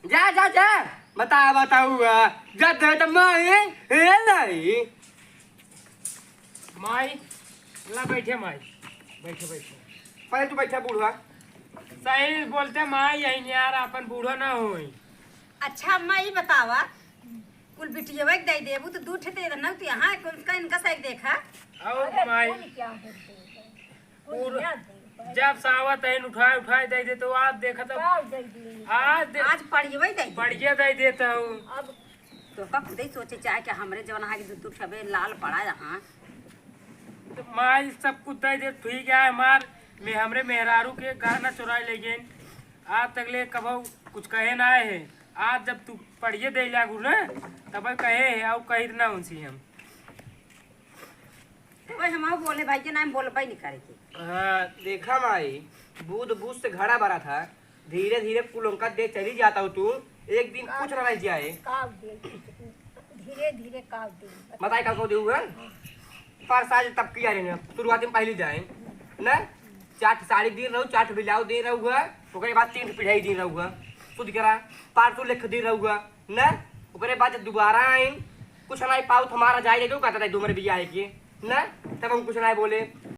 जा जा जा बताऊ जब दे तो माई हे नहीं माई ला बैठे माई बैठे बैठे पहले तू बैठा बूढ़ा। सही बोलते माई यही यार अपन बूढ़ो ना होई। अच्छा अम्मा ये बतावा कुल बिटिया वक दे देबू तो दूठ दे ना तू यहां कौन का इनका साइड देखा और माई जब सावत है उठाए दे दे तो आज देखा तो आज पढ़िए दे पढ़िए दे देता हूँ। अब तो का खुद ही सोचे चाहे कि हमरे जवन हा के दूध ठबे लाल पड़ा यहां तो माई सब कुछ दे दे ठीक है हमार में हमरे मेहरारू के गहना चुराए ले गए आज तकले कबो कुछ कहे ना है। आज जब तू पढ़िए दे लागू ना तब कहे है और कही ना उनसे हम ओए हम बोले भाई के नाम बोलबे नहीं करे के। हाँ देखा माई बूढ़ बूढ़ से घड़ा भरा था धीरे धीरे कुलंका दे चली जाता हूँ तू एक दिन कुछ ना रह जाए धीरे धीरे काव दे बताए कल को देगा पर साल तब किया रहे शुरुआती में पहली जाए न चाट साड़ी दिन रहू चाट बिलाऊ दे रहूगा ओकरे बाद 3 पिढ़ाई दिन रहूगा शुद्ध करा पार तू लिख दे रहूगा न ओकरे बाद जब दोबारा आई कुछ नहीं पाऊ हमारा जाए जो कहता था तुम्हारे बिया है कि न तब हम कुछ नहीं बोले